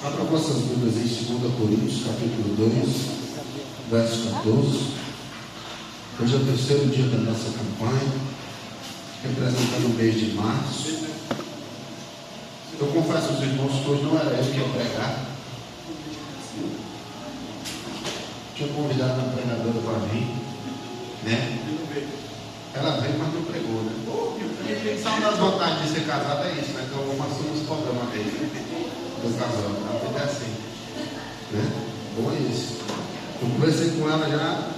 Abra vossas Bíblias em 2 Coríntios, capítulo 2, verso 14. Hoje é o terceiro dia da nossa campanha, representando o mês de março. Eu confesso aos irmãos que hoje não era eu que ia pregar. Tinha convidado uma pregadora para vir, né? Ela veio, mas não pregou, né? Só uma das vantagens de ser casado é isso, né? Então eu faço uns programas dele do casal. A vida é assim, né? Bom é isso. Eu conversei com ela já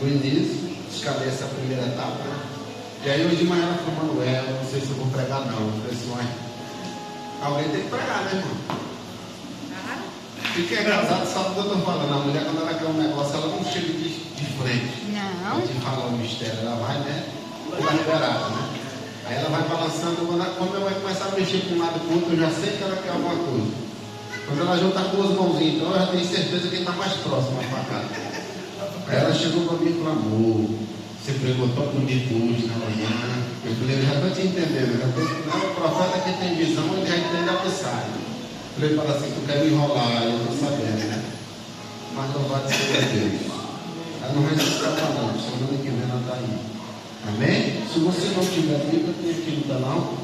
no início, escalei essa primeira etapa, né? E aí hoje de manhã ela falou: Manuel, não sei se eu vou pregar não. Eu falei assim: uai, alguém tem que pregar, né, irmão? Quem é casado sabe o que eu estou falando. A mulher, quando ela quer um negócio, ela não chega de frente. Não. Pra te falar o mistério, ela vai, né? Ela liberada, né? Aí ela vai balançando. Quando ela vai começar a mexer com um lado e com o outro, eu já sei que ela quer alguma coisa. Quando ela junta duas mãozinhas, então eu já tenho certeza que está mais próximo para cá. Aí ela chegou para mim e falou: amor, você pregou tão bonito hoje na manhã. Eu falei: eu já estou te entendendo. O profeta que tem visão, ele já entende a mensagem. Eu falei: fala assim, tu quer me enrolar, eu estou sabendo, né? Mas louvado seja Deus. Ela não vai estar falando, semana que vem ela está aí. Amém? Se você não tiver Bíblia, tem aqui no canal.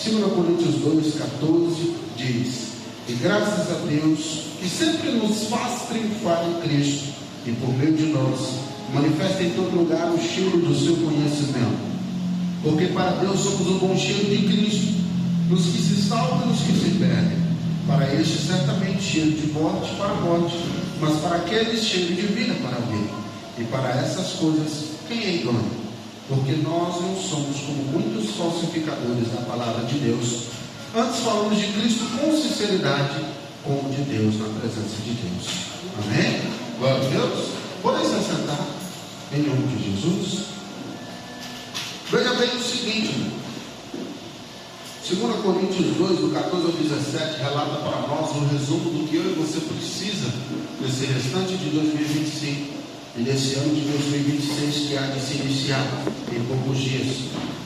2 Coríntios 2, 14 diz: e graças a Deus que sempre nos faz triunfar em Cristo, e por meio de nós manifesta em todo lugar o cheiro do seu conhecimento. Porque para Deus somos o bom cheiro de Cristo, nos que se salvam e nos que se perdem. Para este certamente cheiro de morte para a morte, mas para aqueles cheiro de vida para a vida. E para essas coisas quem é idôneo? Porque nós não somos como muitos falsificadores da palavra de Deus. Antes falamos de Cristo com sinceridade, como de Deus na presença de Deus. Amém? Glória a Deus. Podem se assentar em nome de Jesus. Veja bem o seguinte: 2 Coríntios 2, do 14 ao 17, relata para nós um resumo do que eu e você precisa nesse restante de 2025 e nesse ano de 2026 que há de se iniciar em poucos dias.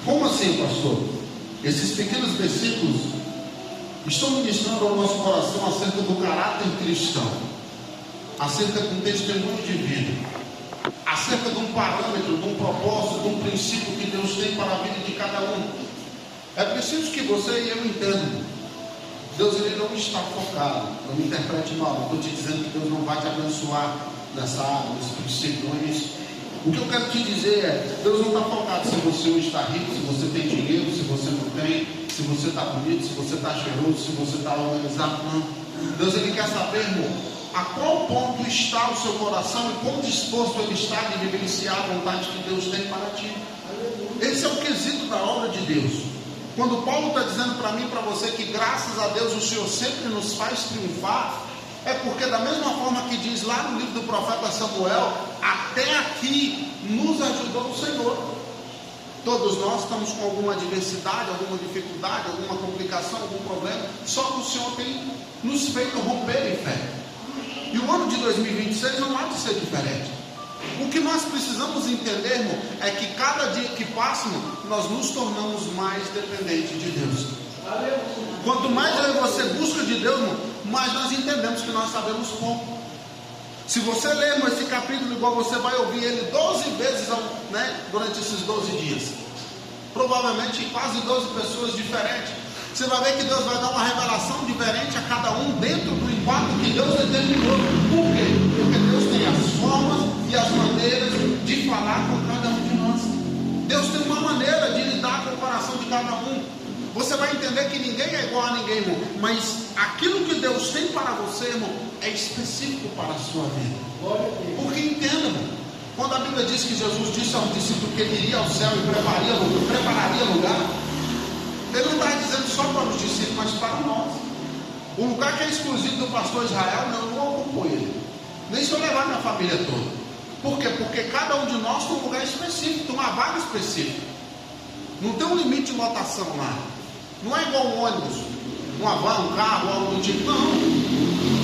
Como assim, pastor? Esses pequenos versículos estão ministrando ao nosso coração acerca do caráter cristão, acerca de um testemunho de vida, acerca de um parâmetro, de um propósito, de um princípio que Deus tem para a vida de cada um. É preciso que você e eu entendam. Deus, ele não está focado. Não me interprete mal. Não estou te dizendo que Deus não vai te abençoar nessa área, nesse princípio, não é isso. O que eu quero te dizer é: Deus não está focado se você hoje está rico, se você tem dinheiro, se você não tem, se você está bonito, se você está cheiroso, se você está organizado. Não. Deus, ele quer saber, irmão, a qual ponto está o seu coração e quão disposto ele está de vivenciar a vontade que Deus tem para ti. Esse é o quesito da obra de Deus. Quando Paulo está dizendo para mim e para você que graças a Deus o Senhor sempre nos faz triunfar, é porque da mesma forma que diz lá no livro do profeta Samuel, até aqui nos ajudou o Senhor. Todos nós estamos com alguma adversidade, alguma dificuldade, alguma complicação, algum problema, só que o Senhor tem nos feito romper em fé. E o ano de 2026 não há de ser diferente. O que nós precisamos entender, irmão, é que cada dia que passa, irmão, nós nos tornamos mais dependentes de Deus. Quanto mais eu e você busca de Deus, irmão, mais nós entendemos que nós sabemos pouco. Se você ler, irmão, esse capítulo igual, você vai ouvir ele 12 vezes, né, durante esses 12 dias. Provavelmente quase 12 pessoas diferentes. Você vai ver que Deus vai dar uma revelação diferente a cada um dentro do enquadro que Deus determinou. Por quê? Porque Deus tem as formas e as maneiras de falar com cada um de nós. Deus tem uma maneira de lidar com o coração de cada um. Você vai entender que ninguém é igual a ninguém, irmão, mas aquilo que Deus tem para você, irmão, é específico para a sua vida. Porque entenda, irmão, quando a Bíblia diz que Jesus disse aos discípulos que ele iria ao céu e prepararia lugar, ele não está dizendo só para os discípulos, mas para nós. O lugar que é exclusivo do pastor Israel, não ocupou ele. Nem se eu levar minha família toda. Por quê? Porque cada um de nós tem um lugar específico, tem uma vaga específica. Não tem um limite de lotação lá. Não é igual um ônibus, uma van, um carro, algo do tipo. Não.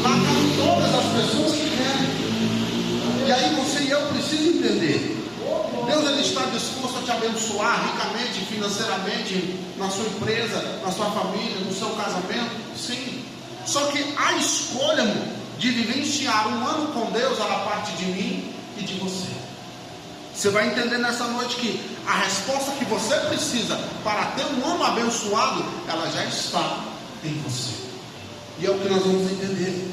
Lá cabem todas as pessoas que querem. E aí você e eu precisam entender. Deus, ele está disposto a te abençoar ricamente, financeiramente, na sua empresa, na sua família, no seu casamento. Sim. Só que a escolha, irmão, de vivenciar um ano com Deus, ela parte de mim e de você. Você vai entender nessa noite que a resposta que você precisa para ter um ano abençoado, ela já está em você. E é o que nós vamos entender.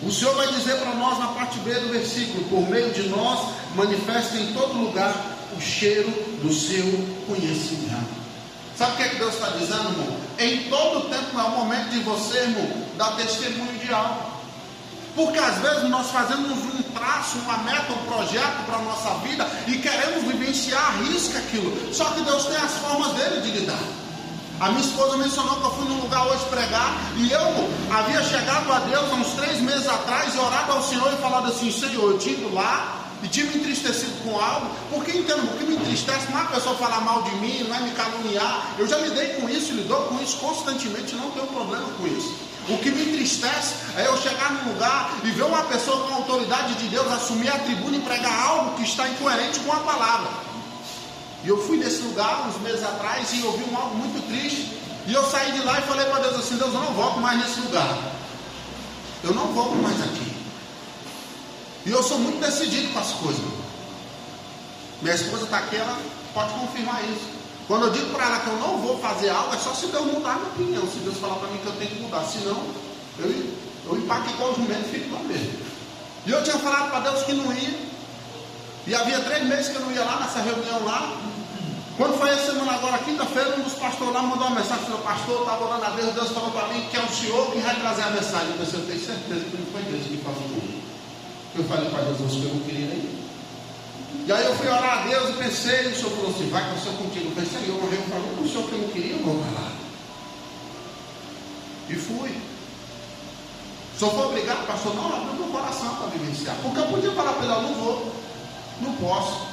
O Senhor vai dizer para nós na parte B do versículo: por meio de nós, manifesta em todo lugar o cheiro do seu conhecimento. Sabe o que é que Deus está dizendo, irmão? Em todo tempo é o momento de você, irmão, dar testemunho de algo. Porque às vezes nós fazemos um traço, uma meta, um projeto para a nossa vida e queremos vivenciar a risca aquilo. Só que Deus tem as formas dele de lidar. A minha esposa mencionou que eu fui num lugar hoje pregar e eu havia chegado a Deus há uns 3 meses atrás e orado ao Senhor e falado assim: Senhor, eu tinha ido lá e tinha me entristecido com algo. Porque entendo, o que me entristece não é a pessoa falar mal de mim, não é me caluniar. Eu já lidei com isso, lido com isso constantemente, não tenho problema com isso. O que me entristece é eu chegar num lugar e ver uma pessoa com a autoridade de Deus assumir a tribuna e pregar algo que está incoerente com a palavra. E eu fui nesse lugar uns meses atrás e ouvi algo muito triste. E eu saí de lá e falei para Deus assim: Deus, eu não volto mais nesse lugar. Eu não volto mais aqui. E eu sou muito decidido com as coisas. Minha esposa está aqui, ela pode confirmar isso. Quando eu digo para ela que eu não vou fazer algo, é só se Deus mudar a minha opinião. Se Deus falar para mim que eu tenho que mudar. Senão, eu empaco igual o jumento e fico lá mesmo. E eu tinha falado para Deus que não ia. E havia 3 meses que eu não ia lá, nessa reunião lá. Quando foi essa semana agora, quinta-feira, um dos pastores lá mandou uma mensagem: falou: pastor, eu estava orando a Deus, Deus falou para mim que é o senhor que vai trazer a mensagem. Eu pensei: eu tenho certeza que não foi Deus que falou comigo. Eu falei para Jesus que eu não queria ir. E aí eu fui orar a Deus e pensei, e o Senhor falou assim: vai com o Senhor contigo. Eu pensei, eu falei para o Senhor que eu não queria, eu vou para lá. E fui. O Senhor foi obrigado, pastor, não abriu meu coração para vivenciar. Porque eu podia falar para ele: eu não vou, não posso.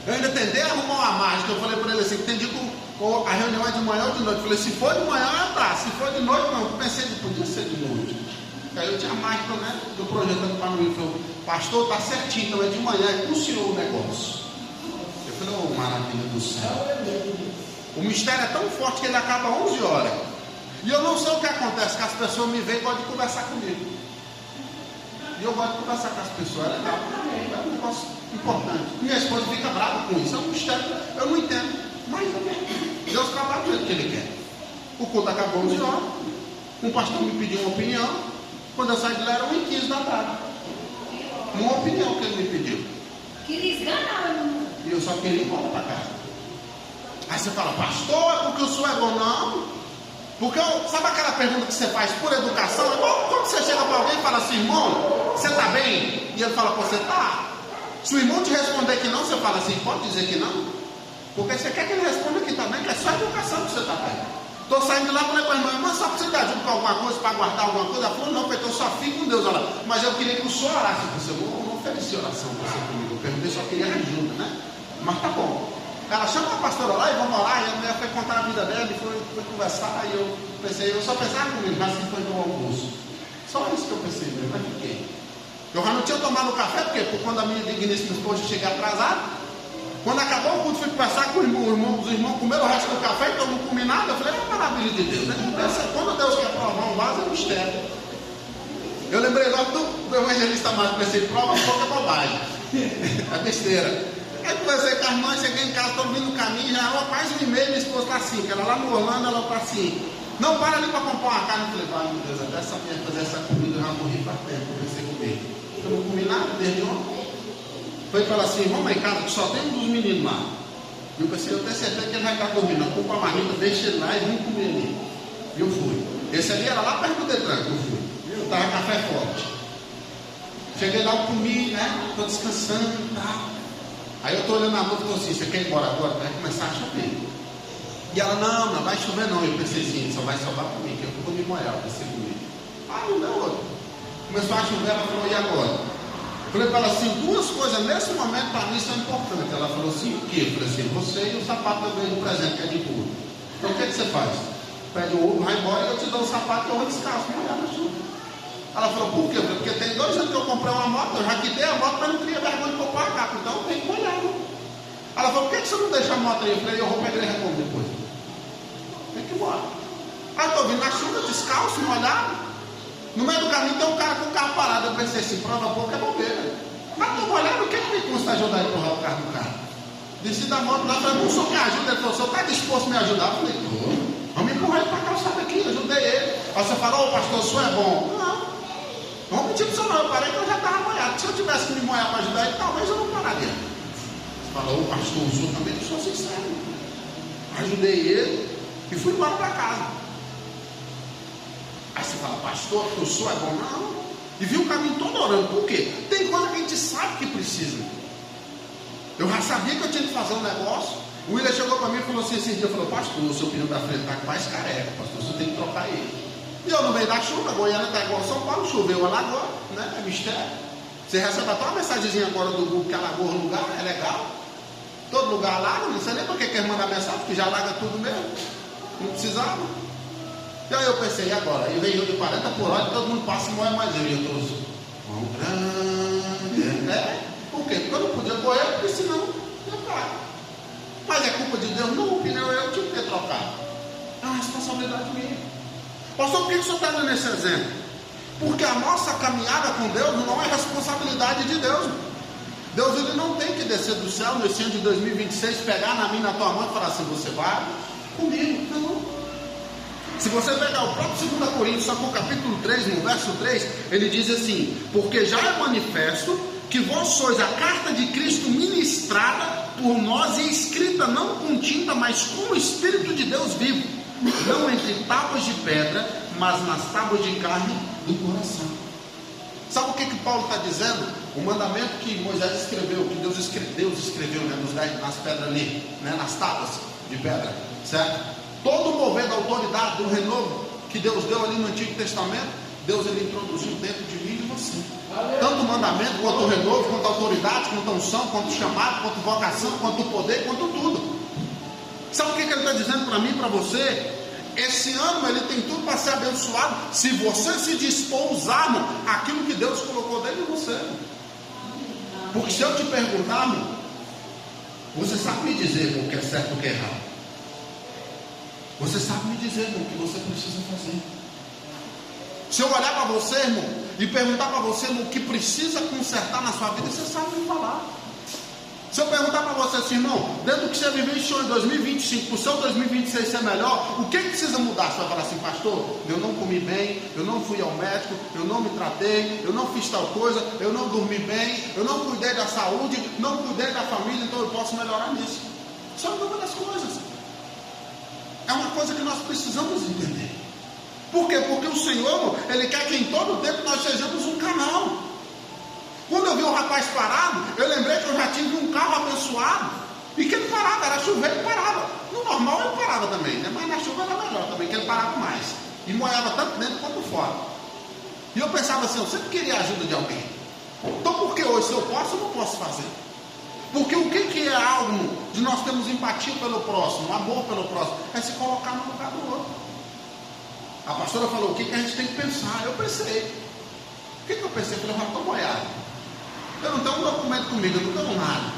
Eu ainda tentei arrumar uma mágica. Eu falei para ele assim: entendi que a reunião é de manhã ou de noite. Eu falei: se for de manhã, tá. Se for de noite, não. Eu pensei que podia ser de noite. Aí eu tinha a mágica, né, do projetando para mim. Ele falou: pastor, está certinho, então é de manhã, é com o senhor o negócio. Eu falei: oh, maravilha do céu. O mistério é tão forte que ele acaba 11 horas. E eu não sei o que acontece, que as pessoas me veem e gostam de conversar comigo. E eu gosto de conversar com as pessoas, é legal, é um negócio importante. Minha esposa fica brava com isso, é um mistério, eu não entendo. Mas Deus trabalha do jeito que ele quer. O culto acabou 11 horas, um pastor me pediu uma opinião. Quando eu saí de lá era 1h15 da tarde. Uma opinião que ele me pediu. Queria esganar, irmão. E eu só queria ir embora para casa. Aí você fala: pastor, é porque o senhor é bom? Não. Porque, sabe aquela pergunta que você faz por educação? É igual quando você chega para alguém e fala assim: irmão, você está bem? E ele fala: você está? Se o irmão te responder que não, você fala assim: pode dizer que não? Porque você quer que ele responda que está bem, que é só educação que você está bem. Estou saindo de lá e falei para a irmã: irmã, só precisa de ajuda com alguma coisa, para guardar alguma coisa? Ela falou: não, porque eu só fico com Deus. Ela: mas eu queria que o senhor orasse. Eu disse: eu não ofereci oração para você comigo. Eu perguntei, só queria ajuda, né? Mas tá bom. Ela: chama a pastora lá e vamos orar. E a mulher foi contar a vida dela e foi conversar. E eu pensei, eu só pensava comigo, mas que foi no almoço. Só isso que eu pensei mesmo, mas fiquei. Eu já não tinha tomado o café, porque quando a minha digníssima esposa cheguei atrasado. Quando acabou o culto, fui conversar com os irmãos comeram o resto do café, então eu não comi nada. Eu falei: é uma maravilha de Deus, né? Quando Deus quer provar um vaso, é um mistério. Eu lembrei logo do evangelista Marcos, pensei: prova um pouco é bobagem. É besteira. Aí conversei com a irmã, cheguei em casa, estou vindo no caminho, já era quase 1h30, minha esposa está assim, que ela lá no Orlando, ela está assim: não, para ali para comprar uma carne. Eu falei: vai, meu Deus, até essa mulher fazer essa comida, eu já morri para tempo. Eu pensei comigo: eu não comi nada desde ontem. Foi falar assim: vamos lá em casa que só tem um dos meninos lá. E eu pensei: eu tenho certeza que ele vai estar dormindo. Eu compro a marmita, deixa ele lá e vamos comer ali. E eu fui. Esse ali era lá perto do Detran que eu fui. Eu estava café forte. Cheguei lá, eu comi, né? Estou descansando e tal. Aí eu estou olhando a noite e falei assim: você quer ir embora agora? Vai começar a chover. E ela: não vai chover não. Eu pensei assim: só vai sobrar para mim, que eu vou me molhar. Eu pensei comigo. Não deu outro. Começou a chover, ela falou: e agora? Eu falei para ela assim: 2 coisas nesse momento para mim são importantes. Ela falou assim: o quê? Eu falei assim: você e o sapato que eu ganhei no presente, que é de burro. Então o que você faz? Pede o ovo, vai embora e eu te dou o sapato que eu vou descalço, molhar na chuva. Ela falou: por quê? Eu falei: porque tem 2 anos que eu comprei uma moto, eu já quitei a moto, mas não queria vergonha de comprar a capa, então eu tenho que molhar. Ela falou: por que você não deixa a moto aí? Eu falei: eu vou para a igreja como depois? Tem que ir embora. Aí estou vindo na chuva, descalço, molhado. No meio do caminho tem um cara com o carro parado. Eu pensei assim, prova pouco é bobeira. Mas estou molhado, o que me custa ajudar a empurrar o carro do cara? Desci da moto lá, falei, não, o senhor me ajuda? Ele falou, o senhor está disposto a me ajudar? Eu falei, estou. Vamos empurrar ele para a calçada aqui, ajudei ele. Aí você falou, ô pastor, o senhor é bom. Não. Vamos mentir para o senhor não, eu parei que eu já estava molhado. Se eu tivesse que me molhar para ajudar ele, talvez eu não pararia. Você falou, ô pastor, o senhor também, eu sou sincero. Ajudei ele e fui embora para casa. Aí você fala, pastor, o senhor é bom? Não. E vi o caminho todo orando. Por quê? Tem coisa que a gente sabe que precisa. Eu já sabia que eu tinha que fazer um negócio. O William chegou para mim e falou assim, esse dia, falou, pastor, o seu pneu da frente está mais careca, pastor, você tem que trocar ele. E eu no meio da chuva, Goiânia está igual São Paulo, choveu a lagoa, né? É mistério. Você recebe até uma mensagenzinha agora do Google que alagou o lugar, é legal. Todo lugar alaga, não sei nem por que quer mandar mensagem, porque já alaga tudo mesmo. Não precisava. E aí eu pensei, e agora? E veio de 40 por hora, todo mundo passa e morre mais eu. E eu trouxe mão grande, né? Por quê? Porque eu não podia correr, porque senão eu caio. Mas é culpa de Deus? Não, o pneu eu tinha que ter trocado. É uma responsabilidade minha. Pastor, por que o senhor está dando esse exemplo? Porque a nossa caminhada com Deus não é responsabilidade de Deus. Deus ele não tem que descer do céu nesse ano de 2026, pegar na minha, na tua mão e falar assim, você vai comigo. Não. Se você pegar o próprio 2 Coríntios, só com o capítulo 3, no verso 3, ele diz assim, porque já é manifesto que vós sois a carta de Cristo ministrada por nós e escrita não com tinta, mas com o Espírito de Deus vivo, não entre tábuas de pedra, mas nas tábuas de carne do coração. Sabe o que Paulo está dizendo? O mandamento que Moisés escreveu, que Deus escreveu, né, nas pedras ali, né, nas tábuas de pedra, certo? Todo o mover da autoridade, do renovo que Deus deu ali no Antigo Testamento, Deus ele introduziu dentro de mim e de você. Tanto o mandamento, quanto o renovo, quanto a autoridade, quanto a unção, quanto o chamado, quanto a vocação, quanto o poder, quanto tudo. Sabe o que ele está dizendo para mim e para você? Esse ano ele tem tudo para ser abençoado se você se dispor a usar aquilo que Deus colocou dentro de você. Porque se eu te perguntar, você sabe me dizer o que é certo e o que é errado. Você sabe me dizer o que você precisa fazer. Se eu olhar para você, irmão, e perguntar para você o que precisa consertar na sua vida, você sabe me falar. Se eu perguntar para você assim, irmão, dentro do que você vivenciou em 2025, para o seu 2026 ser melhor, o que precisa mudar? Você vai falar assim, pastor, eu não comi bem, eu não fui ao médico, eu não me tratei, eu não fiz tal coisa, eu não dormi bem, eu não cuidei da saúde, não cuidei da família, então eu posso melhorar nisso. Isso é uma das coisas. É uma coisa que nós precisamos entender. Por quê? Porque o Senhor, Ele quer que em todo tempo nós sejamos um canal. Quando eu vi o rapaz parado, eu lembrei que eu já tive um carro abençoado, e que ele parava, era chuveiro e parava. No normal ele parava também, né? Mas na chuva era melhor também, que ele parava mais. E molhava tanto dentro quanto fora. E eu pensava assim, eu sempre queria a ajuda de alguém. Então por que hoje, se eu posso, eu não posso fazer? Porque o que é algo de nós termos empatia pelo próximo, amor pelo próximo? É se colocar no lugar do outro. A pastora falou, o que a gente tem que pensar? Eu pensei. O que eu pensei? Eu falei, eu já estou molhado. Eu não tenho um documento comigo, eu não tenho nada.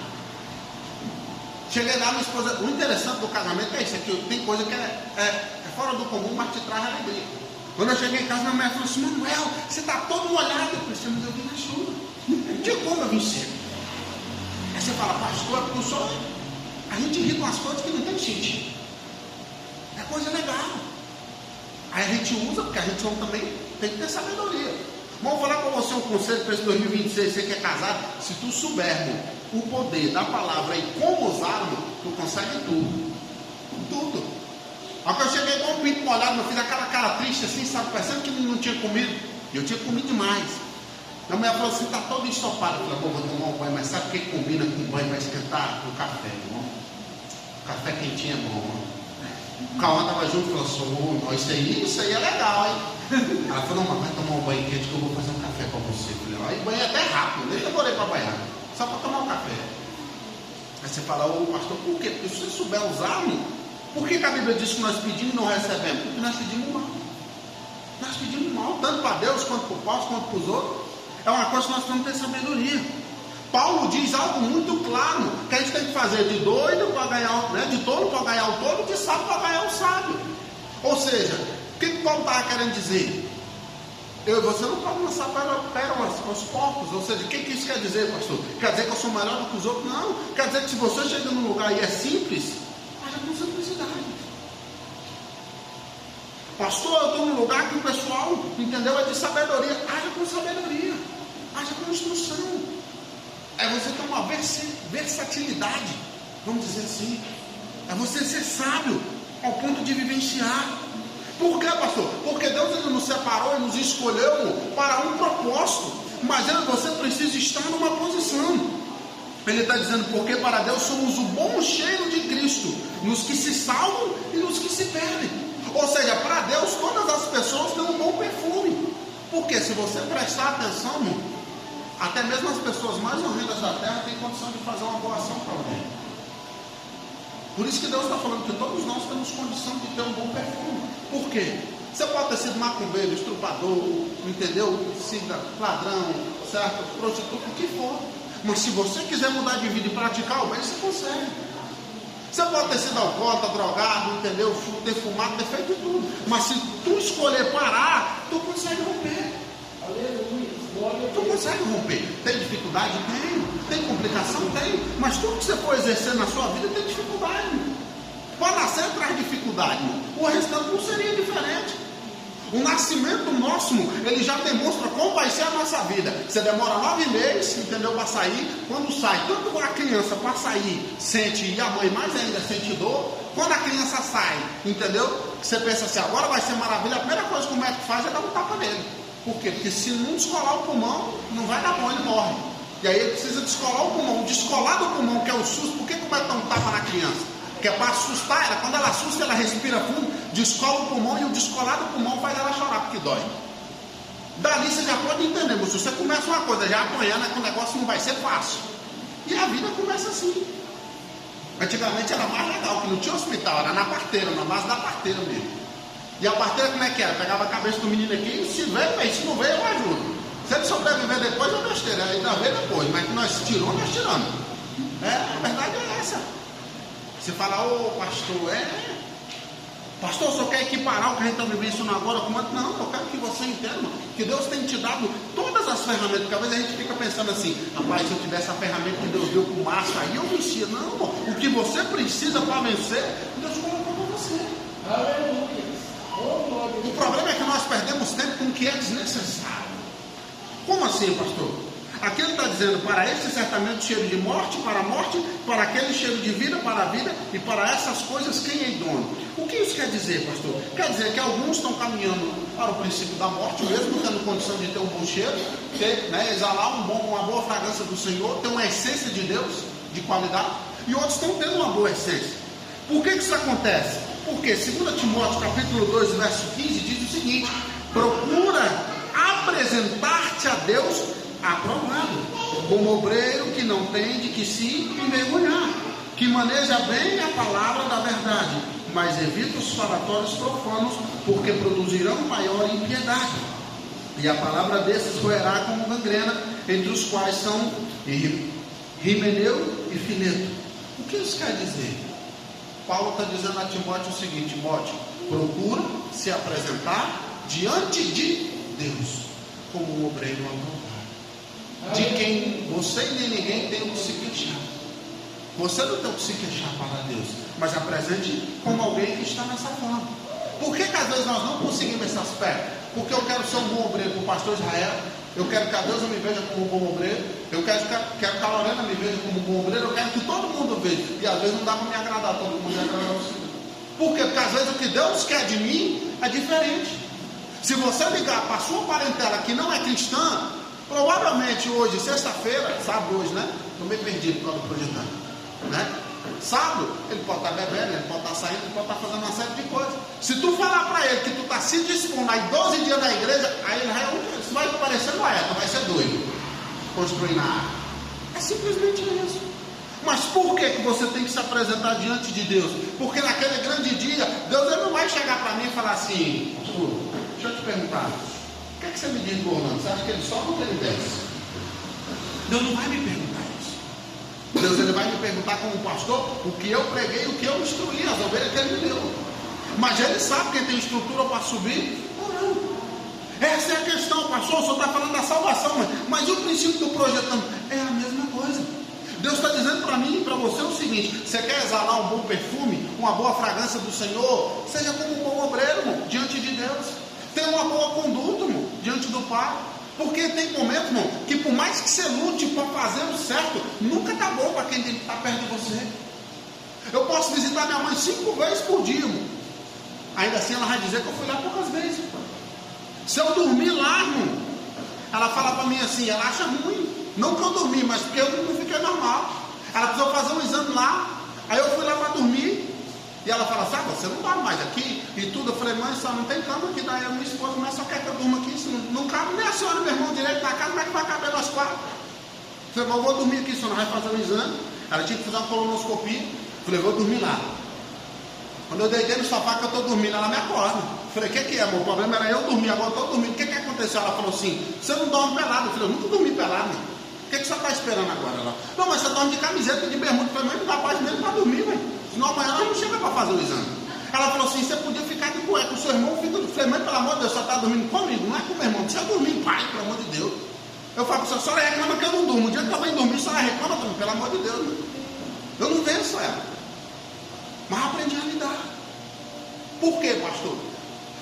Cheguei lá, minha esposa, o interessante do casamento é isso, aqui tem coisa que é fora do comum, mas te traz alegria. Quando eu cheguei em casa, minha mãe falou assim, Manuel, você está todo molhado. Eu pensei, mas eu vim na chuva. Não tinha como eu vim cedo. Aí você fala, pastor, é porque eu sou... A gente ri com as coisas que não tem sentido. É coisa legal. Aí a gente usa, porque a gente também tem que ter sabedoria. Vamos falar para você um conselho para esse 2026, você que é casado. Se tu souber, irmão, o poder da palavra e como usar, tu consegue tudo. Tudo. Aí quando eu cheguei com um pinto molhado, eu fiz aquela cara triste assim, sabe, parecendo que não tinha comido. E eu tinha comido demais. A mulher falou assim, está todo ensopado. Eu falei, vou tomar um banho, mas sabe o que combina com banho para esquentar? O café, irmão. O café quentinho é bom, irmão. O Cauã estava junto e falou assim, isso aí é legal, hein? Ela falou, não, mas vai tomar um banho quente que eu vou fazer um café para você. Eu falei, aí banho é até rápido, nem demorei para banhar, só para tomar um café. Aí você fala, ô pastor, por quê? Porque se você souber usar, por que a Bíblia diz que nós pedimos e não recebemos? Porque nós pedimos mal. Nós pedimos mal, tanto para Deus, quanto para o próximo, quanto para os outros. É uma coisa que nós temos que ter sabedoria. Paulo diz algo muito claro, que a gente tem que fazer de doido para ganhar, né, de tolo para ganhar o tolo, de sábio para ganhar o sábio. Ou seja, que Paulo estava querendo dizer? Eu e você não podemos lançar pérolas aos porcos. Ou seja, o que isso quer dizer, pastor? Quer dizer que eu sou melhor do que os outros? Não. Quer dizer que se você chega num lugar e é simples, haja com simplicidade. Pastor, eu estou num lugar que o pessoal, entendeu? É de sabedoria. Haja com sabedoria. Haja com instrução. É você ter uma versatilidade, vamos dizer assim. É você ser sábio ao ponto de vivenciar. Por quê, pastor? Porque Deus ainda nos separou e nos escolheu para um propósito. Mas eu e você precisa estar numa posição. Ele está dizendo, porque para Deus somos o bom cheiro de Cristo, nos que se salvam e nos que se perdem. Ou seja, para Deus todas as pessoas têm um bom perfume. Porque se você prestar atenção, irmão, até mesmo as pessoas mais horrendas da terra têm condição de fazer uma boa ação para alguém. Por isso que Deus está falando que todos nós temos condição de ter um bom perfume. Por quê? Você pode ter sido macumbeiro, estrupador, entendeu? Ladrão, certo? Prostituto, o que for. Mas se você quiser mudar de vida e praticar o bem, você consegue. Você pode ter sido alcoólatra, drogado, entendeu? Ter fumado, ter feito tudo. Mas se tu escolher parar, tu consegue romper. Tu consegue romper. Tem dificuldade? Tem complicação? Tem. Mas tudo que você for exercer na sua vida tem dificuldade. Para nascer traz dificuldade. O restante não seria diferente. O nascimento nosso, ele já demonstra como vai ser a nossa vida. Você demora 9 meses, entendeu? Para sair. Quando sai, tanto a criança para sair sente, e a mãe mais ainda sente dor. Quando a criança sai, entendeu? Você pensa assim, agora vai ser maravilha. A primeira coisa que o médico faz é dar um tapa nele. Por quê? Porque se não descolar o pulmão, não vai dar bom, ele morre. E aí ele precisa descolar o pulmão. O descolar do pulmão, que é o susto, por que o médico dá um tapa na criança? Que é para assustar ela. Quando ela assusta, ela respira fundo, descola o pulmão, e o descolar do pulmão faz ela chorar, porque dói. Dali você já pode entender, mas se você começa uma coisa já apanhando, é que o negócio não vai ser fácil. E a vida começa assim. Antigamente era mais legal, que não tinha hospital, era na parteira, na base da parteira mesmo. E a parteira como é que era? Pegava a cabeça do menino aqui, e se veio, bem, se não veio, eu ajudo. Se ele sobreviver depois, eu besteira, ainda veio depois, mas que nós tiramos, nós tiramos. A verdade é essa. Você fala, ô pastor, pastor, o senhor quer equiparar o que a gente está vivenciando agora com outro? Não, eu quero que você entenda que Deus tem te dado todas as ferramentas, porque às vezes a gente fica pensando assim, rapaz, se eu tivesse a ferramenta que Deus deu para o Márcio, aí eu vencia. Não, o que você precisa para vencer, Deus colocou para você. Aleluia. O problema é que nós perdemos tempo com o que é desnecessário. Como assim, pastor? Aqui ele está dizendo, para este certamente cheiro de morte, para a morte, para aquele cheiro de vida, para a vida, e para essas coisas quem é dono? O que isso quer dizer, pastor? Quer dizer que alguns estão caminhando para o princípio da morte, mesmo tendo condição de ter um bom cheiro, exalar uma boa fragrância do Senhor, ter uma essência de Deus, de qualidade, e outros estão tendo uma boa essência. Por que isso acontece? Porque 2 Timóteo capítulo 2, verso 15, diz o seguinte, procura apresentar-te a Deus aprovado, como obreiro que não tem de que se envergonhar, que maneja bem a palavra da verdade, mas evita os falatórios profanos, porque produzirão maior impiedade, e a palavra desses roerá como gangrena, entre os quais são Himeneu e Fileto. O que isso quer dizer? Paulo está dizendo a Timóteo o seguinte, Timóteo, procura se apresentar diante de Deus, como um obreiro aprovado, de quem você e nem ninguém tem o que se queixar. Você não tem o que se queixar para Deus, mas apresente como alguém que está nessa forma. Por que às vezes nós não conseguimos esse aspecto? Porque eu quero ser um bom obreiro para o pastor Israel, eu quero que a Deus me veja como um bom obreiro, eu quero que a Lorena me veja como um bom obreiro, eu quero que todo mundo veja, e às vezes não dá para me agradar todo mundo, me agradar o Senhor. Por quê? Porque às vezes o que Deus quer de mim é diferente. Se você ligar para a sua parentela que não é cristã, provavelmente hoje, sexta-feira, sábado hoje, né? Estou meio perdido por causa do projetando, né? Sábado, ele pode estar bebendo, ele pode estar saindo, ele pode estar fazendo uma série de coisas. Se tu falar para ele que tu está se dispondo aí 12 dias na igreja, aí ele vai parecer poeta, vai ser doido, construir na área. É simplesmente isso. Mas por que você tem que se apresentar diante de Deus? Porque naquele grande dia, Deus ele não vai chegar para mim e falar assim, deixa eu te perguntar, o que é que você me diz do Orlando? Você acha que ele sobe ou ele desce? Deus não vai me perguntar isso. Deus ele vai me perguntar como pastor o que eu preguei, o que eu instruí, as ovelhas que ele me deu. mas ele sabe quem tem estrutura para subir ou não. Essa é a questão, pastor. O senhor está falando da salvação, mas o princípio do projetando é a mesma coisa. Deus está dizendo para mim e para você o seguinte: você quer exalar um bom perfume, uma boa fragrância do Senhor? Seja como um bom obreiro, irmão, diante de Deus. Tenha uma boa conduta, irmão, diante do Pai. Porque tem momentos, irmão, que por mais que você lute para fazer o certo, nunca está bom para quem está perto de você. Eu posso visitar minha mãe 5 vezes por dia, irmão. Ainda assim ela vai dizer que eu fui lá poucas vezes. Se eu dormir lá, irmão, ela fala para mim assim, ela acha ruim. Não que eu dormi, mas porque eu não fiquei normal. Ela precisou fazer um exame lá. Aí eu fui lá para dormir. E ela fala, sabe, você não dorme mais aqui e tudo. Eu falei, mãe, só não tem cama aqui. Daí a minha esposa, mas só quer que eu durma aqui. Se não cabe nem a senhora e meu irmão direito na casa, como é que vai caber nós 4? Eu falei, eu vou dormir aqui, a senhora vai fazer um exame. Ela tinha que fazer uma colonoscopia. Eu falei, vou dormir lá. Quando eu deitei no sofá que eu estou dormindo, ela me acorda. Eu falei, o que é, amor? O problema era eu dormir, agora eu estou dormindo. O que aconteceu? Ela falou assim, você não dorme pelado. Eu falei, eu nunca dormi pelado. O que você está esperando agora? Ela, não, mas você dorme de camiseta, de bermuda. Eu falei, mãe, não dá paz mesmo para dormir, velho. Senão amanhã ela não chega para fazer o exame. Ela falou assim, você podia ficar de cueca, o seu irmão fica. Eu falei, mãe, pelo amor de Deus, você está dormindo comigo, não é com o meu irmão. Deixa eu dormir em paz, pelo amor de Deus. Eu falo para a senhora reclama que eu não durmo. O dia que eu venho dormir, a senhora reclama também, pelo amor de Deus. Né? Eu não venço ela. Mas aprendi a lidar. Por quê, pastor?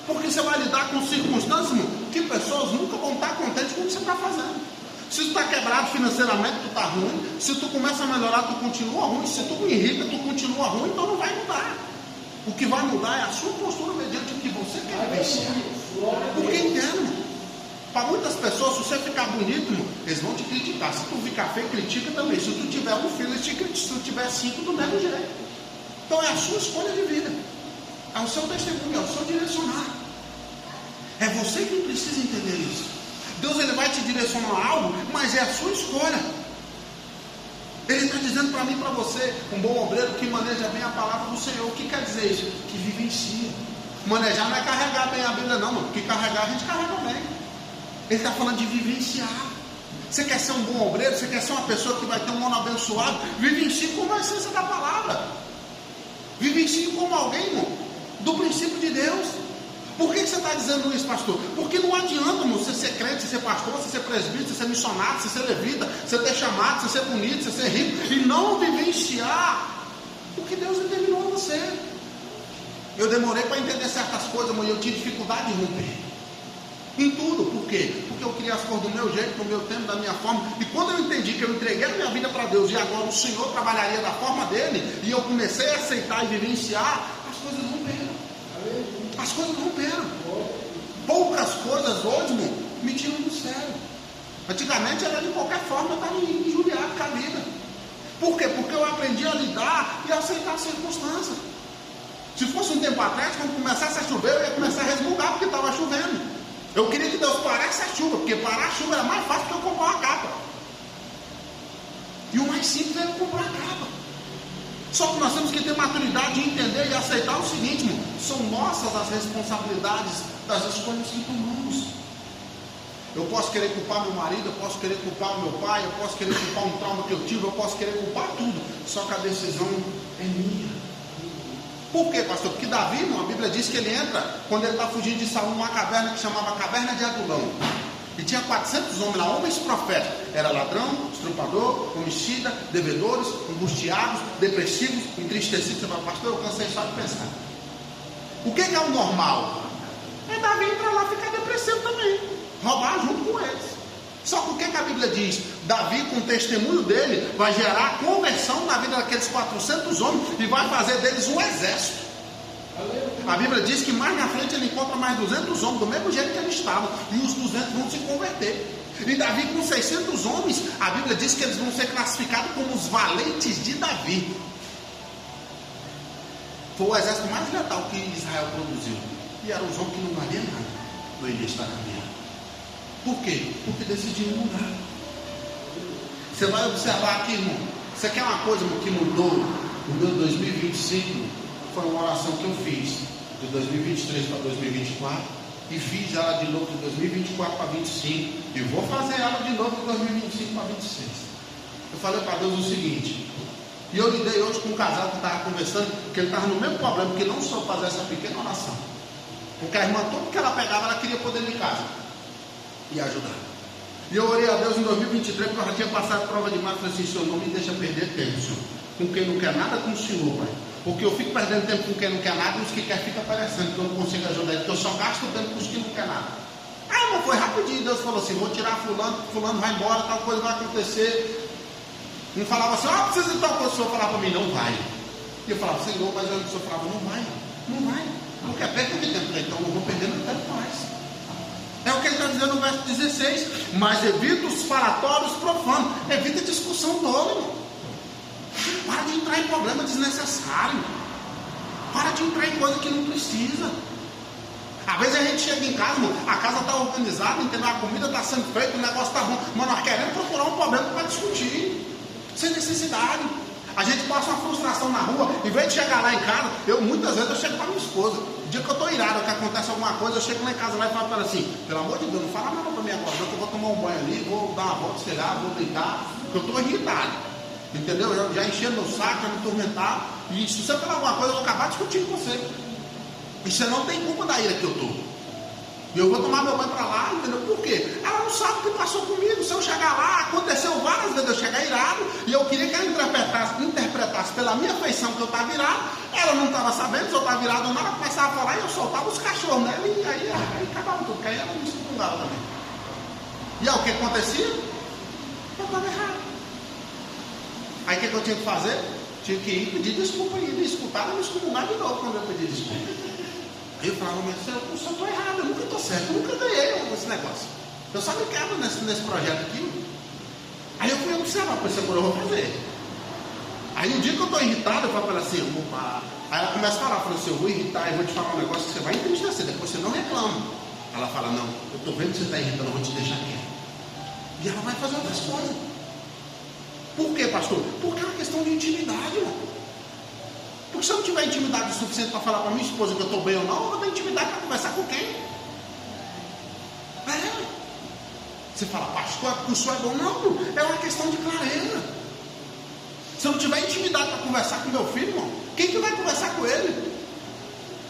Porque você vai lidar com circunstâncias, irmão, que pessoas nunca vão estar contentes com o que você está fazendo. Se tu está quebrado financeiramente, tu está ruim. Se tu começa a melhorar, tu continua ruim. Se tu irrita, tu continua ruim, então não vai mudar. O que vai mudar é a sua postura mediante o que você quer vencer. Porque entendo, para muitas pessoas, se você ficar bonito, irmão, eles vão te criticar. Se tu ficar feio, critica também. Se tu tiver um filho, eles te criticam. Se tu tiver 5, do mesmo jeito. Então é a sua escolha de vida. É o seu testemunho, é o seu direcionar. É você que precisa entender isso. Deus ele vai te direcionar a algo, mas é a sua escolha. Ele está dizendo para mim e para você, um bom obreiro que maneja bem a palavra do Senhor. O que quer dizer isso? Que vivencia. Manejar não é carregar bem a Bíblia não, mano. Porque carregar a gente carrega bem. Ele está falando de vivenciar. Você quer ser um bom obreiro? Você quer ser uma pessoa que vai ter um ano abençoado? Vivencie como a essência da palavra. Vivencie como alguém, irmão, do princípio de Deus. Por que você está dizendo isso, pastor? Porque não adianta, irmão, você ser crente, você ser pastor, você ser presbítero, você ser missionário, você ser levita, você ter chamado, você ser bonito, você ser rico, e não vivenciar o que Deus determinou a você. Eu demorei para entender certas coisas, irmão, e eu tive dificuldade de romper. Em tudo, por quê? Porque eu queria as coisas do meu jeito, do meu tempo, da minha forma. E quando eu entendi que eu entreguei a minha vida para Deus e agora o Senhor trabalharia da forma dele, e eu comecei a aceitar e vivenciar, as coisas romperam. As coisas romperam. Poucas coisas hoje, irmão, me tiram do sério. Antigamente era de qualquer forma, eu estava injuriado com a vida. Por quê? Porque eu aprendi a lidar e a aceitar as circunstâncias. Se fosse um tempo atrás, quando começasse a chover, eu ia começar a resmungar porque estava chovendo. Eu queria que Deus parasse a chuva, porque parar a chuva era mais fácil que eu comprar uma capa. E o mais simples é eu comprar a capa. Só que nós temos que ter maturidade de entender e aceitar o seguinte, irmão, são nossas as responsabilidades das escolhas que tomamos. Eu posso querer culpar meu marido, eu posso querer culpar o meu pai, eu posso querer culpar um trauma que eu tive, eu posso querer culpar tudo, só que a decisão é minha. Por quê, pastor? Porque Davi, irmão, a Bíblia diz que ele entra, quando ele está fugindo de Saul, numa caverna que chamava Caverna de Adulão. E tinha 400 homens lá, homens profetas. Era ladrão, estrupador, homicida, devedores, angustiados, depressivos, entristecidos. Você fala, pastor, eu cansei só de pensar. O que é o normal? É Davi entrar lá e ficar depressivo também. Roubar junto com eles. Só que o que a Bíblia diz? Davi, com o testemunho dele, vai gerar conversão na vida daqueles 400 homens e vai fazer deles um exército. A Bíblia diz que mais na frente ele encontra mais 200 homens, do mesmo jeito que ele estava, e os 200 vão se converter. E Davi com 600 homens, a Bíblia diz que eles vão ser classificados como os valentes de Davi. Foi o exército mais letal que Israel produziu. E eram os homens que não valiam nada no início da caminhada. Por quê? Porque decidiram mudar. Você vai observar aqui, irmão. Você quer uma coisa, irmão, que mudou no meu 2025? Foi uma oração que eu fiz de 2023 para 2024 e fiz ela de novo de 2024 para 2025 e vou fazer ela de novo de 2025 para 2026. Eu falei para Deus o seguinte: E eu lidei hoje com um casal que estava conversando, que ele estava no mesmo problema, que não soube fazer essa pequena oração. Porque a irmã, tudo que ela pegava, ela queria poder ir de casa e ajudar. E eu orei a Deus em 2023, porque eu já tinha passado a prova de março. Eu falei assim: Senhor, não me deixa perder tempo, Senhor, com quem não quer nada com o Senhor, Pai. Porque eu fico perdendo tempo com quem não quer nada, e os que quer fica aparecendo, que eu não consigo ajudar ele, porque eu só gasto tempo com os que não quer nada. Ah, irmão, foi rapidinho. Deus falou assim: vou tirar fulano vai embora, tal coisa vai acontecer. Não falava assim: precisa de tal coisa. O Senhor falava para mim: não vai. E eu falava: Senhor, mas o Senhor falava: não vai, não vai. Porque é perda de tempo, então não vou perder meu tempo mais. É o que ele está dizendo no verso 16: mas evita os falatórios profanos, evita discussão tola, irmão. Para de entrar em problema desnecessário. Para de entrar em coisa que não precisa. Às vezes a gente chega em casa, irmão, a casa está organizada, entendeu? A comida está sendo feita, o negócio está bom, mas nós queremos procurar um problema para discutir, sem necessidade. A gente passa uma frustração na rua, em vez de chegar lá em casa, muitas vezes eu chego para minha esposa. O dia que eu estou irado, que acontece alguma coisa, eu chego lá em casa lá e falo para ela assim: pelo amor de Deus, não fala nada para mim agora, não, que eu vou tomar um banho ali, vou dar uma volta, sei lá, vou deitar, porque eu estou irritado. Entendeu? Eu já enchendo meu saco, já me tormentar. E se você falar alguma coisa, eu vou acabar discutindo com você. E você não tem culpa da ira que eu estou. E eu vou tomar meu banho para lá, entendeu? Por quê? Ela não sabe o que passou comigo. Se eu chegar lá, aconteceu várias vezes eu chegar irado, e eu queria que ela interpretasse pela minha feição que eu estava irado. Ela não estava sabendo se eu estava irado ou não. Ela começava a falar e eu soltava os cachorros nela, e aí acabava tudo, porque aí ela me excomungava também. E aí o que acontecia? Eu estava errado. Aí o que eu tinha que fazer? Tinha que ir pedir desculpa, e ele escutar e me excomungar de novo quando eu pedi desculpa. Aí eu falava: mas eu só estou errado, eu nunca estou certo, eu nunca ganhei esse negócio. Eu só me quebro nesse projeto aqui. Aí eu fui observar, pensei: agora eu vou fazer. Aí o dia que eu estou irritado, eu falo para ela assim: eu vou parar. Aí ela começa a falar, fala assim: eu vou irritar, eu vou te falar um negócio que você vai entristecer, depois você não reclama. Ela fala: não, eu estou vendo que você está irritando, eu vou te deixar quieto. E ela vai fazer outras coisas. Por quê, pastor? Porque é uma questão de intimidade, irmão. Porque se eu não tiver intimidade o suficiente para falar para minha esposa que eu estou bem ou não, eu vou ter intimidade para conversar com quem? Você fala: pastor, o senhor é bom? Não, é uma questão de clareza. Se eu não tiver intimidade para conversar com meu filho, irmão, quem que vai conversar com ele?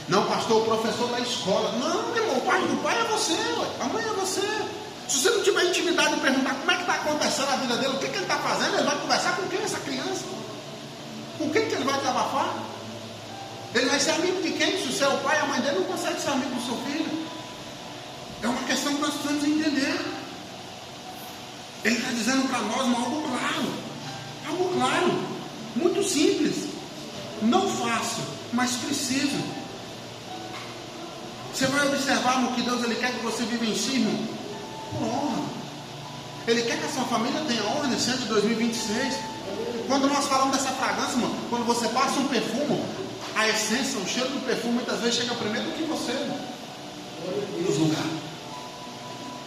Não, pastor, o professor da escola. Não, irmão, o pai do pai é você, a mãe é você. Se você não tiver intimidade de perguntar como é que está acontecendo a vida dele, o que ele está fazendo, ele vai conversar com quem, essa criança? Com quem que ele vai desabafar? Ele vai ser amigo de quem? Se o seu pai e a mãe dele não conseguem ser amigo do seu filho. É uma questão que nós precisamos entender. Ele está dizendo para nós algo claro, muito simples, não fácil, mas preciso. Você vai observar no que Deus ele quer que você vivencie, irmão, por honra. Ele quer que a sua família tenha honra nesse ano de 2026. Quando nós falamos dessa fragrância, irmão, quando você passa um perfume, a essência, o cheiro do perfume muitas vezes chega primeiro do que você, irmão, nos lugares.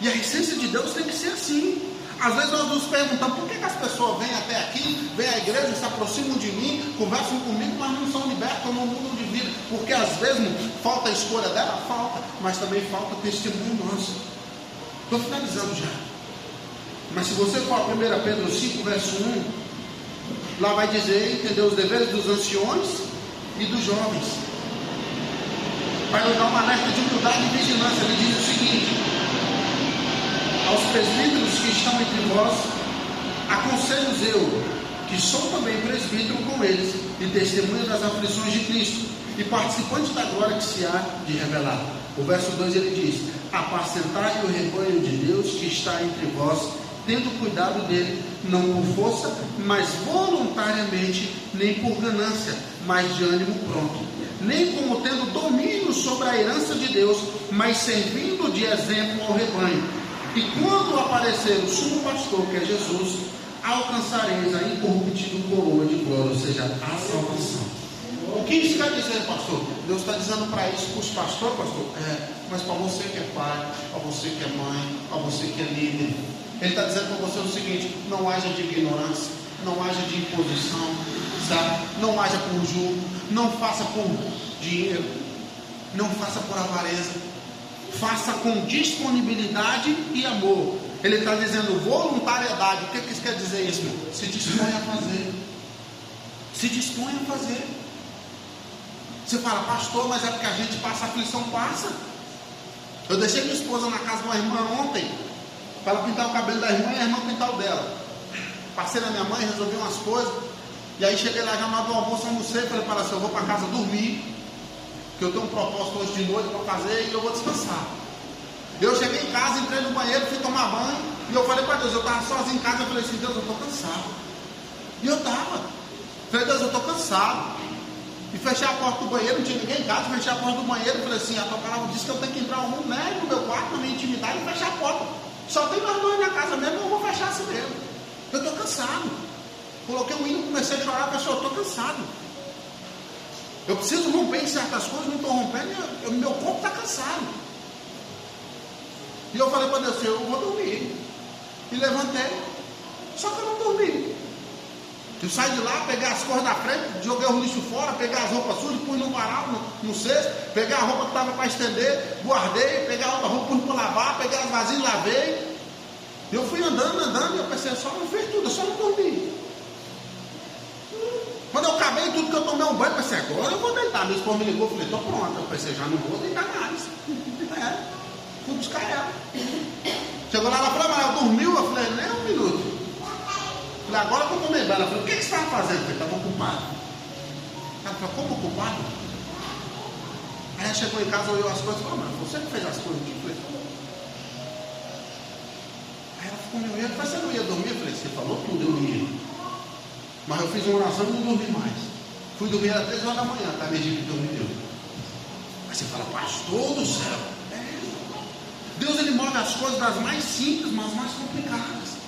E a essência de Deus tem que ser assim. Às vezes nós nos perguntamos: por que as pessoas vêm até aqui, vêm à igreja, se aproximam de mim, conversam comigo, mas não são libertas, não mudam de vida? Porque às vezes, irmão, falta a escolha dela, falta, mas também falta testemunho nosso. Estou finalizando já. Mas se você for a 1 Pedro 5, verso 1, lá vai dizer, entendeu, os deveres dos anciões e dos jovens. Vai nos dar uma alerta de humildade e vigilância. Ele diz o seguinte: aos presbíteros que estão entre vós, aconselho eu, que sou também presbítero com eles, e testemunha das aflições de Cristo, e participante da glória que se há de revelar. O verso 2 ele diz: apacentai o rebanho de Deus que está entre vós, tendo cuidado dele, não por força, mas voluntariamente, nem por ganância, mas de ânimo pronto, nem como tendo domínio sobre a herança de Deus, mas servindo de exemplo ao rebanho. E quando aparecer o sumo pastor, que é Jesus, alcançareis a incorruptível coroa de glória, ou seja, a salvação. O que isso quer dizer, pastor? Deus está dizendo para isso, para os pastores, pastor? Mas para você que é pai, para você que é mãe, para você que é líder, ele está dizendo para você o seguinte: não haja de ignorância, não haja de imposição, sabe? Não haja por julgo, não faça por dinheiro, não faça por avareza, faça com disponibilidade e amor. Ele está dizendo voluntariedade. O que isso quer dizer isso, irmão? Se dispõe a fazer. Se dispõe a fazer. Você fala, pastor, mas é porque a gente passa, a aflição passa. Eu deixei minha esposa na casa de uma irmã ontem, para ela pintar o cabelo da irmã e a irmã pintar o dela. Passei na minha mãe, resolvi umas coisas, e aí cheguei lá já na hora do almoço, almocei, falei para ela assim, eu vou para casa dormir, que eu tenho um propósito hoje de noite para fazer e eu vou descansar. Eu cheguei em casa, entrei no banheiro, fui tomar banho, e eu falei para Deus, eu estava sozinho em casa, eu falei assim, Deus, eu estou cansado. E eu estava. Falei, Deus, eu estou cansado. E fechei a porta do banheiro, não tinha ninguém em casa, fechei a porta do banheiro e falei assim, a tua palavra diz que eu tenho que entrar no meu quarto, na minha intimidade e fechar a porta. Só tem nós dois na casa mesmo, eu vou fechar assim mesmo. Eu estou cansado. Coloquei o hino, comecei a chorar, pessoal, eu estou cansado. Eu preciso romper em certas coisas, não estou rompendo, meu corpo está cansado. E eu falei para Deus, eu vou dormir. E levantei. Só que eu não dormi. Eu saí de lá, peguei as coisas da frente, joguei o lixo fora, peguei as roupas sujas, pus no varal, no cesto, peguei a roupa que estava para estender, guardei, peguei a outra roupa, pus para lavar, peguei as vasilhas, lavei. Eu fui andando, e eu pensei, só não fiz tudo, eu só não dormi. Quando eu acabei tudo que eu tomei um banho, eu pensei, agora eu vou deitar. Meu esposo me ligou, eu falei, estou pronto. Eu pensei, já não vou deitar mais. Fui buscar ela. Chegou lá, ela falou, mas ela dormiu? Eu falei, nem um minuto. Falei, agora que eu tomei banho. Ela falou, o que você estava fazendo? Eu falei, estava ocupado. Ela falou, como ocupado? Aí ela chegou em casa, olhou as coisas e falou, mas você que fez as coisas? Eu falei, aí ela ficou me olhando, você não ia dormir? Eu falei, você falou tudo, eu ia. Mas eu fiz uma oração e não dormi mais. Fui dormir às 3 horas da manhã, tá? Medida que Deus me deu. Aí você fala, pastor do céu. Deus, ele move as coisas das mais simples, mas mais complicadas.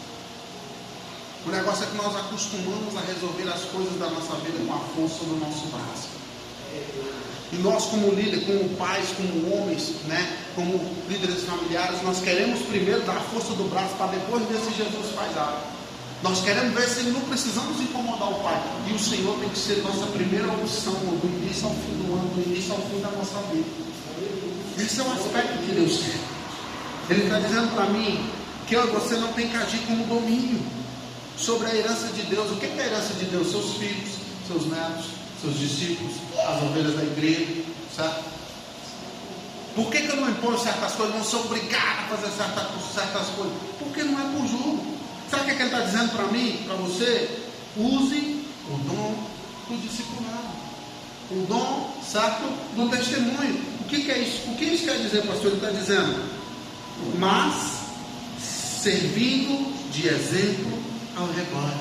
O negócio é que nós acostumamos a resolver as coisas da nossa vida com a força do nosso braço. E nós, como líderes, como pais, como homens, né, como líderes familiares, nós queremos primeiro dar a força do braço para depois ver se Jesus faz algo. Nós queremos ver se não precisamos incomodar o Pai. E o Senhor tem que ser nossa primeira opção, do início ao fim do ano, do início ao fim da nossa vida. Esse é o aspecto que Deus quer. Ele está dizendo para mim que você não tem que agir como domínio sobre a herança de Deus. O que é a herança de Deus? Seus filhos, seus netos, seus discípulos, as ovelhas da igreja, certo? Por que eu não imponho certas coisas? Não sou obrigado a fazer certas coisas? Porque não é por julgo. Sabe o que ele está dizendo para mim, para você? Use o dom do discipulado, o dom, certo, do testemunho. O que é isso? O que isso quer dizer, pastor? Ele está dizendo, mas servindo de exemplo ao rebanho.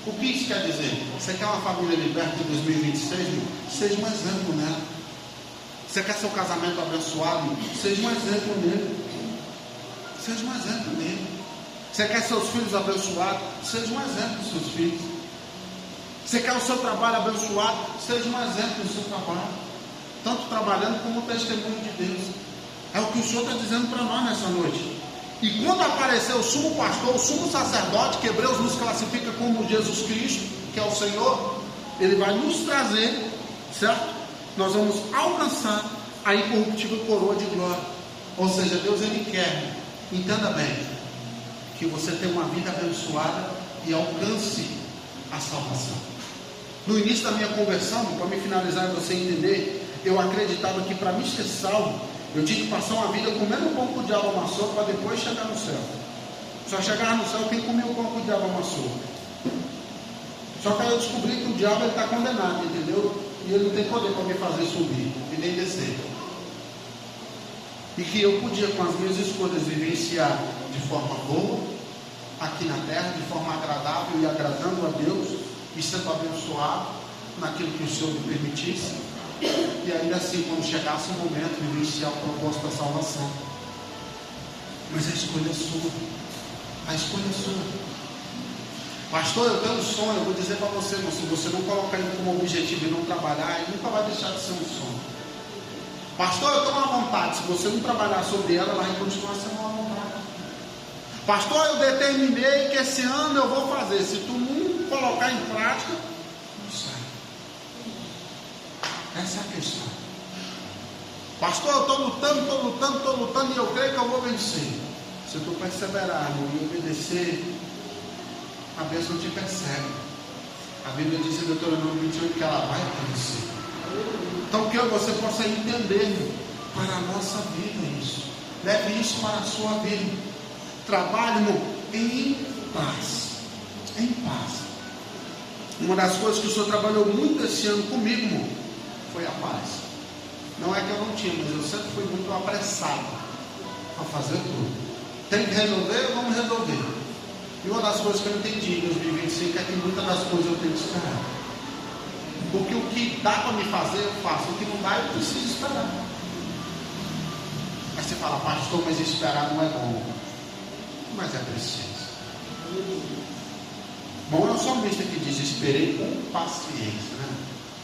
O que isso quer dizer? Você quer uma família liberta em 2026? Seja um exemplo nela. Você quer seu casamento abençoado? Seja um exemplo nele. Seja um exemplo nele. Você quer seus filhos abençoados? Seja um exemplo dos seus filhos. Você quer o seu trabalho abençoado? Seja um exemplo do seu trabalho. Tanto trabalhando como testemunho de Deus. É o que o Senhor está dizendo para nós nessa noite. E quando aparecer o sumo pastor, o sumo sacerdote, que Hebreus nos classifica como Jesus Cristo, que é o Senhor, ele vai nos trazer, certo? Nós vamos alcançar a incorruptível coroa de glória. Ou seja, Deus, ele quer, entenda bem, que você tenha uma vida abençoada e alcance a salvação. No início da minha conversão, para me finalizar e você entender, eu acreditava que para me ser salvo, eu tinha que passar uma vida comendo o pão que o diabo amassou para depois chegar no céu. Só chegar no céu tem que comer o pão que o diabo amassou. Só que aí eu descobri que o diabo está condenado, entendeu? E ele não tem poder para me fazer subir e nem descer. E que eu podia, com as minhas escolhas, vivenciar de forma boa aqui na terra, de forma agradável e agradando a Deus e sendo abençoado naquilo que o Senhor me permitisse. E ainda assim, quando chegasse o momento, vivenciar o propósito da salvação. Mas a escolha é sua. A escolha é sua. Pastor, eu tenho um sonho. Eu vou dizer para você, mas se você não colocar ele como objetivo e não trabalhar, ele nunca vai deixar de ser um sonho. Pastor, eu tenho uma vontade. Se você não trabalhar sobre ela, ela vai continuar sendo uma vontade. Pastor, eu determinei que esse ano eu vou fazer. Se tu não colocar em prática, não sai. Essa é a questão. Pastor, eu estou lutando e eu creio que eu vou vencer. Se tu perseverar e obedecer, a bênção te persegue. A Bíblia diz em Deuteronômio 28 que ela vai acontecer. Então que você possa entender para a nossa vida isso. Leve isso para a sua vida. Trabalhe, irmão, em paz. Em paz. Uma das coisas que o Senhor trabalhou muito esse ano comigo, irmão, foi a paz. Não é que eu não tinha, mas eu sempre fui muito apressado a fazer tudo. Tem que resolver, vamos resolver. E uma das coisas que eu entendi em 2025 é que muitas das coisas eu tenho que esperar. Porque o que dá para me fazer, eu faço. O que não dá, eu preciso esperar. Aí você fala, pastor, mas esperar não é bom. Mas é preciso. Bom é o salmista que diz, esperei com paciência, né?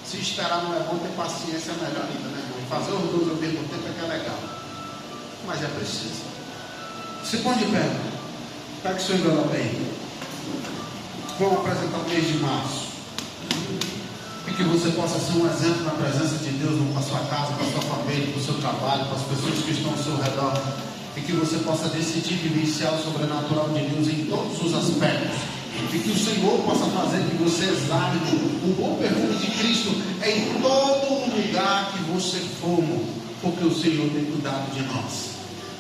Se esperar não é bom, ter paciência é melhor ainda, né, irmão? Fazer os dois ao mesmo tempo é que é legal. Mas é preciso. Se põe de pé. Pega o seu envelope aí. Vamos apresentar o mês de março. E que você possa ser um exemplo na presença de Deus para a sua casa, para a sua família, para o seu trabalho, para as pessoas que estão ao seu redor. E que você possa decidir vivenciar o sobrenatural de Deus em todos os aspectos. E que o Senhor possa fazer que você exale o bom perfume de Cristo em todo lugar que você for, porque o Senhor tem cuidado de nós.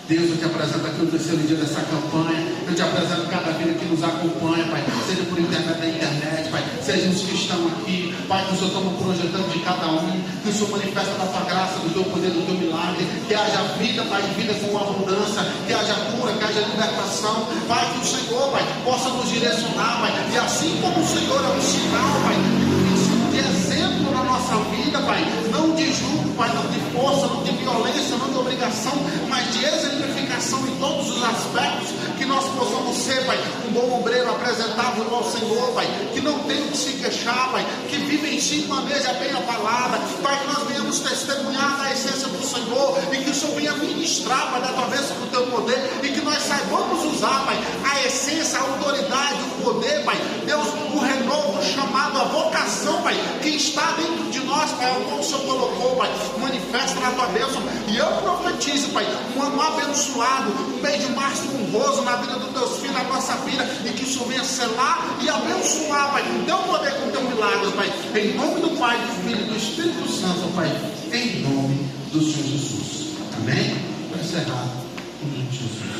Deus, eu te apresento aqui o terceiro dia dessa campanha. Eu te apresento cada vida que nos acompanha, Pai. Seja por internet da internet, Pai. Seja os que estão aqui, Pai, que o Senhor toma projetando de cada um. Que o Senhor manifesta da tua graça, do teu poder, do teu milagre. Que haja vida, Pai, vida com abundância. Que haja cura, que haja libertação. Pai, que o Senhor, Pai, possa nos direcionar, Pai. E assim como o Senhor é um sinal, Pai, de exemplo na nossa vida, Pai, não de julgo, Pai, não de força, não de violência, não de obrigação, mas de exemplificação em todos os aspectos, que nós possamos ser, Pai, um bom obreiro apresentável ao Senhor, Pai, que não tem o que se queixar, Pai, que vive em si, maneja bem a palavra, Pai, que nós venhamos testemunhar a essência do Senhor, e que o Senhor venha ministrar, Pai, da tua bênção, do teu poder, e que nós saibamos usar, Pai, a essência, a autoridade, o poder, Pai, Deus, o renovo, o chamado, a vocação, Pai, que está dentro de nós, Pai, ao qual o Senhor colocou, Pai, manifesta na tua bênção, e eu profetizo, Pai, um ano abençoado, um mês de março honroso na vida dos teus filhos, na nossa vida, e que o Senhor venha selar e abençoar, Pai, com teu poder, com teu milagre, Pai, em nome do Pai, do Filho e do Espírito Santo, Pai, em nome do Senhor Jesus. Amém? Para encerrar, em nome de Jesus.